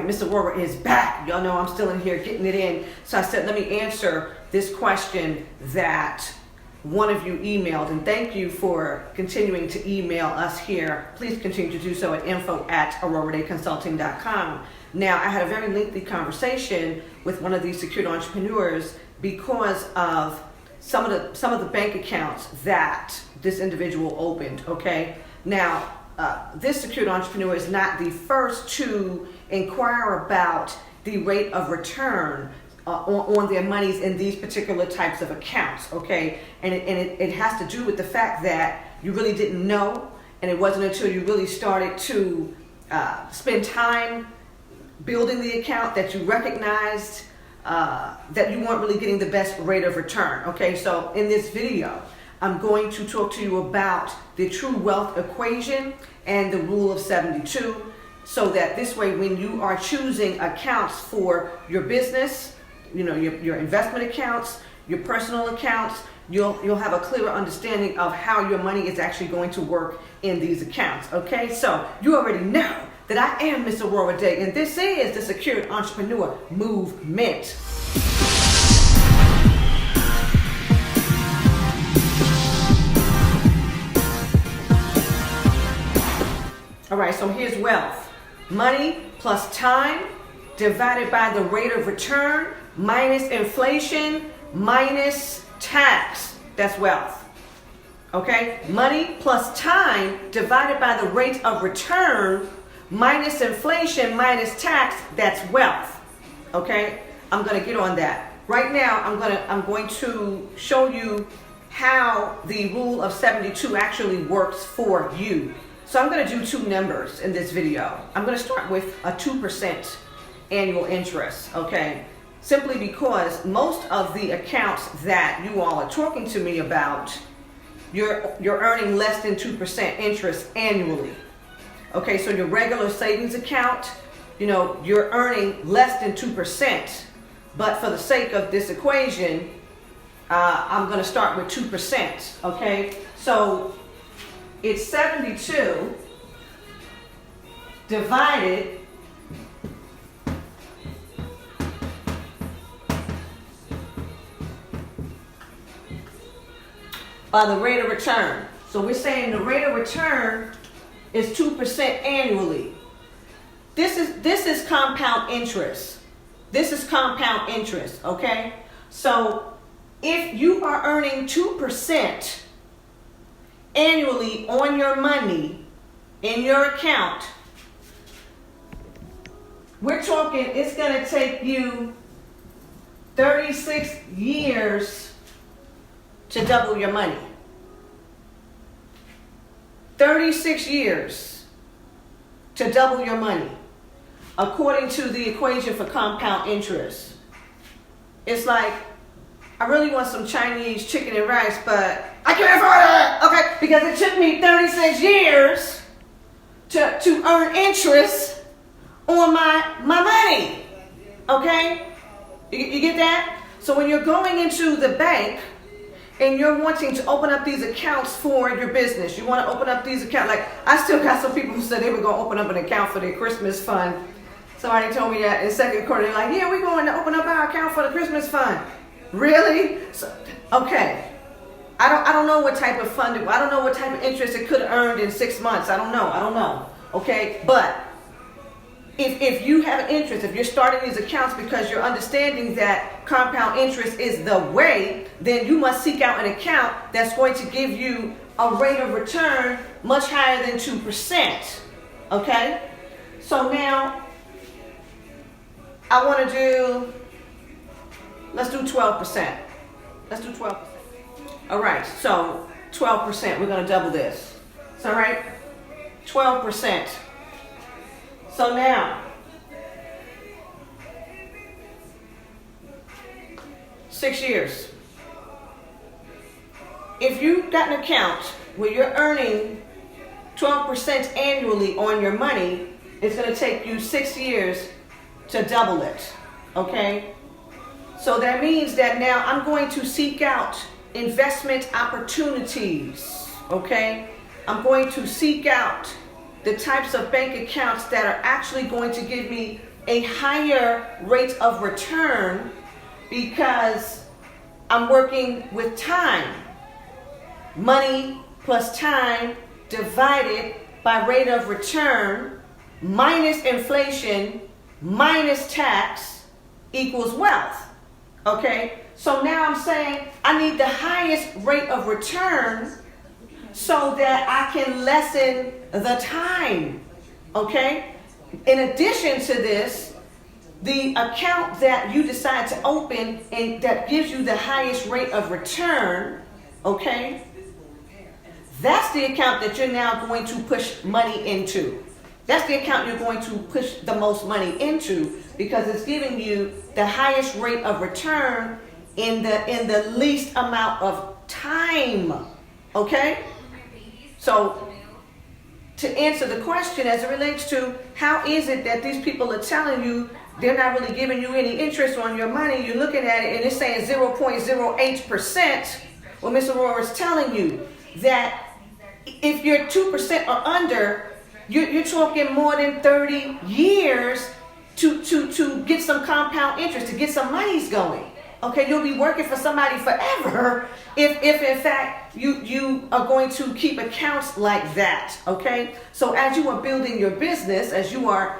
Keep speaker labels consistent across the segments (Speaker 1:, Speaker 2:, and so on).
Speaker 1: right, Miss Aurorah is back. Y'all know I'm still in here getting it in. So I said, let me answer this question that one of you emailed, and thank you for continuing to email us here. Please continue to do so at info@aurorahdayconsulting.com. Now, I had a very lengthy conversation with one of these secured entrepreneurs because of some of the bank accounts that this individual opened. Okay, now this secured entrepreneur is not the first to inquire about the rate of return on their monies in these particular types of accounts. Okay, and it has to do with the fact that you really didn't know, and it wasn't until you really started to spend time building the account that you recognized that you weren't really getting the best rate of return. Okay, so in this video, I'm going to talk to you about the true wealth equation and the rule of 72, so that this way, when you are choosing accounts for your business, you know, your investment accounts, your personal accounts, you'll have a clearer understanding of how your money is actually going to work in these accounts. Okay, so you already know that I am Miss Aurorah Dey, and this is the Secured Entrepreneur Movement. All right, so here's wealth. Money plus time divided by the rate of return minus inflation minus tax. That's wealth. Okay, money plus time divided by the rate of return minus inflation minus tax, that's wealth. Okay, I'm going to get on that. Right now, I'm going to show you how the rule of 72 actually works for you. So I'm going to do two numbers in this video. I'm going to start with a 2% annual interest, okay? Simply because most of the accounts that you all are talking to me about, you're earning less than 2% interest annually. Okay, so your regular savings account, you know, you're earning less than 2%. But for the sake of this equation, I'm going to start with 2%. Okay, so it's 72 divided by the rate of return. So we're saying the rate of return is 2% annually. This is compound interest. This is compound interest, okay? So if you are earning 2% annually on your money in your account, we're talking it's going to take you 36 years to double your money. 36 years to double your money, according to the equation for compound interest. It's like, I really want some Chinese chicken and rice, but I can't afford it, okay? Because it took me 36 years to earn interest on my money, okay? You get that? So when you're going into the bank and you're wanting to open up these accounts for your business, you want to open up these accounts, like I still got some people who said they were going to open up an account for their Christmas fund. Somebody told me that in second quarter, they're like, yeah, we're going to open up our account for the Christmas fund. Really? So, okay. I don't know what type of fund, I don't know what type of interest it could have earned in 6 months. I don't know. Okay, but if you have an interest, if you're starting these accounts because you're understanding that compound interest is the way, then you must seek out an account that's going to give you a rate of return much higher than 2%. Okay? So now, I want to do, let's do 12%. Let's do 12%. All right, so 12%, we're going to double this. It's all right? 12%. So now, 6 years. If you've got an account where you're earning 12% annually on your money, it's going to take you 6 years to double it, okay? So that means that now I'm going to seek out investment opportunities, okay? I'm going to seek out the types of bank accounts that are actually going to give me a higher rate of return because I'm working with time. Money plus time divided by rate of return minus inflation minus tax equals wealth. Okay? So now I'm saying I need the highest rate of return so that I can lessen the time. Okay? In addition to this, the account that you decide to open and that gives you the highest rate of return, okay, that's the account that you're now going to push money into. That's the account you're going to push the most money into because it's giving you the highest rate of return in the least amount of time. Okay? So to answer the question as it relates to how is it that these people are telling you they're not really giving you any interest on your money, you're looking at it and it's saying 0.08%. Well, Ms. Aurorah is telling you that if you're 2% or under, you're talking more than 30 years to get some compound interest, to get some monies going. Okay, you'll be working for somebody forever if in fact you are going to keep accounts like that. Okay, so as you are building your business, as you are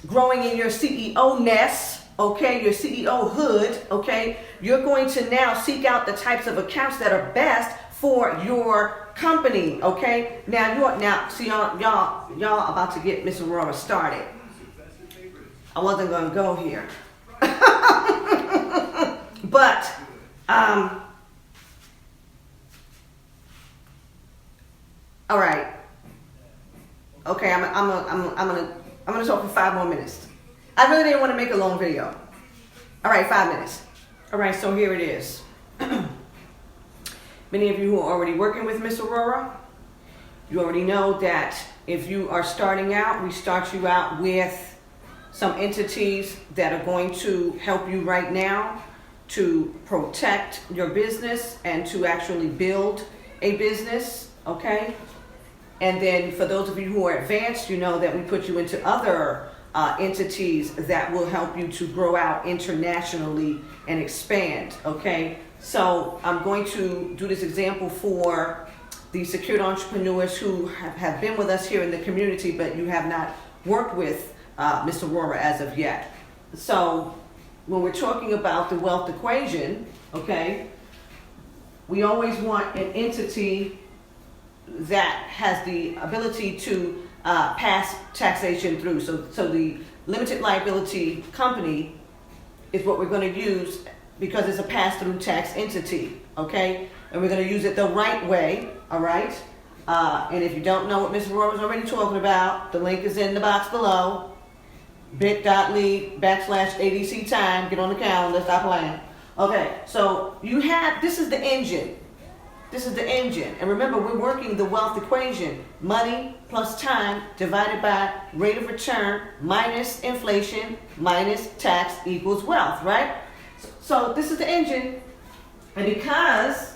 Speaker 1: growing in your CEO nest, okay, your CEO hood, okay, you're going to now seek out the types of accounts that are best for your company. Okay, now see y'all about to get Miss Aurorah started. I wasn't gonna go here. But all right. Okay, I'm gonna talk for 5 more minutes. I really didn't want to make a long video. All right, 5 minutes. All right, so here it is. Many of you who are already working with Miss Aurorah, you already know that if you are starting out, we start you out with some entities that are going to help you right now to protect your business and to actually build a business, okay? And then for those of you who are advanced, you know that we put you into other entities that will help you to grow out internationally and expand, okay? So I'm going to do this example for the secured entrepreneurs who have been with us here in the community, but you have not worked with Ms. Aurorah as of yet. So when we're talking about the wealth equation, okay, we always want an entity that has the ability to pass taxation through. So the limited liability company is what we're going to use because it's a pass-through tax entity, okay? And we're going to use it the right way, all right? And if you don't know what Ms. Aurorah was already talking about, the link is in the box below. bit.ly/ADC time. Get on the calendar, stop playing. Okay, so you have, this is the engine. This is the engine. And remember, we're working the wealth equation. Money plus time divided by rate of return minus inflation minus tax equals wealth, right? So this is the engine. And because,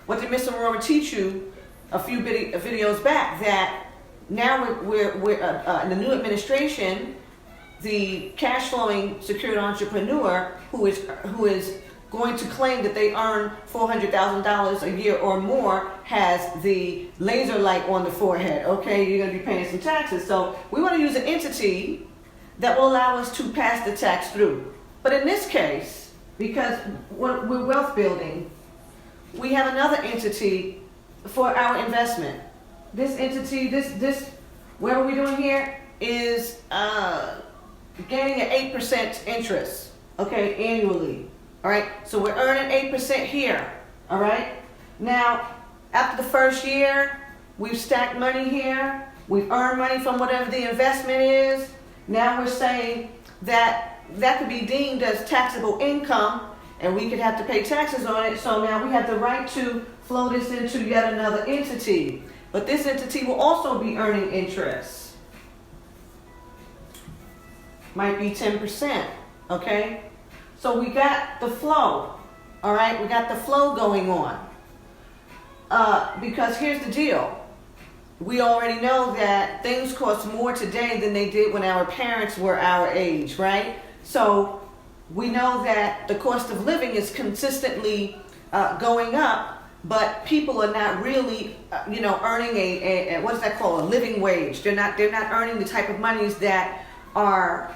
Speaker 1: what did Ms. Aurorah teach you a few videos back, that now we're in the new administration, the cash flowing secured entrepreneur who is going to claim that they earn $400,000 a year or more has the laser light on the forehead. Okay, you're going to be paying some taxes. So we want to use an entity that will allow us to pass the tax through. But in this case, because we're wealth building, we have another entity for our investment. This entity, this what are we doing here is gaining an 8% interest, okay, annually. All right, so we're earning 8% here. All right, now after the first year, we've stacked money here. We've earned money from whatever the investment is. Now we're saying that could be deemed as taxable income, and we could have to pay taxes on it. So now we have the right to flow this into yet another entity. But this entity will also be earning interest. Might be 10%, okay? So we got the flow, all right? We got the flow going on. Because here's the deal. we already know that things cost more today than they did when our parents were our age, right? So we know that the cost of living is consistently going up, but people are not really, earning a what's that called, a living wage. They're not earning the type of monies that are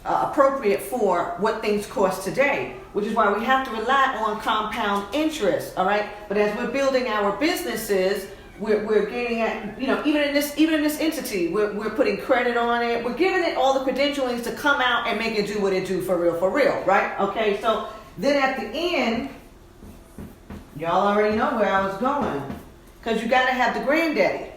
Speaker 1: appropriate for what things cost today, which is why we have to rely on compound interest. All right, but as we're building our businesses, we're getting at, even in this entity, we're putting credit on it. We're giving it all the credentialings to come out and make it do what it do for real, right? Okay, so then at the end, y'all already know where I was going, because you got to have the granddaddy.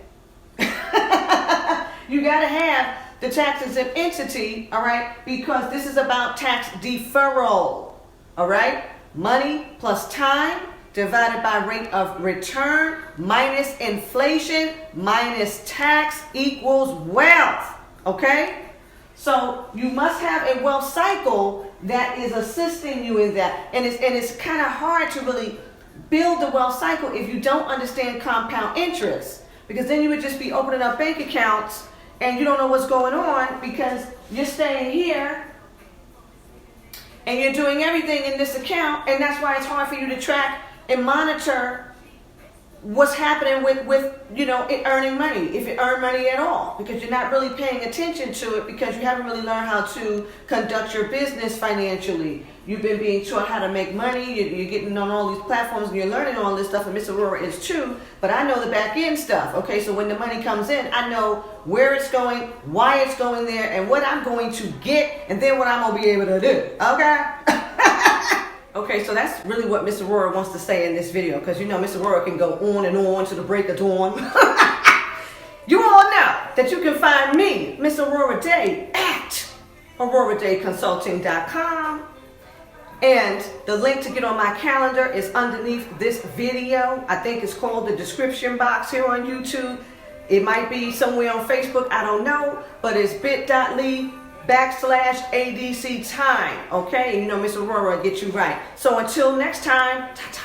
Speaker 1: You got to have the tax exempt entity, all right, because this is about tax deferral, all right? Money plus time divided by rate of return minus inflation minus tax equals wealth, okay? So you must have a wealth cycle that is assisting you in that. And it's kind of hard to really build the wealth cycle if you don't understand compound interest, because then you would just be opening up bank accounts and you don't know what's going on because you're staying here and you're doing everything in this account, and that's why it's hard for you to track and monitor what's happening with it earning money, if it earn money at all, because you're not really paying attention to it because you haven't really learned how to conduct your business financially. You've been being taught how to make money. You're getting on all these platforms and you're learning all this stuff, and Miss Aurorah is too, but I know the back end stuff. Okay, so when the money comes in, I know where it's going, why it's going there, and what I'm going to get, and then what I'm going to be able to do. Okay? Okay, so that's really what Miss Aurorah wants to say in this video, because Miss Aurorah can go on and on to the break of dawn. You all know that you can find me, Miss Aurorah Dey, at AurorahDayConsulting.com. And the link to get on my calendar is underneath this video. I think it's called the description box here on YouTube. It might be somewhere on Facebook, I don't know, but it's bit.ly/ADC time, okay? Miss Aurorah will get you right. So until next time, ta-ta.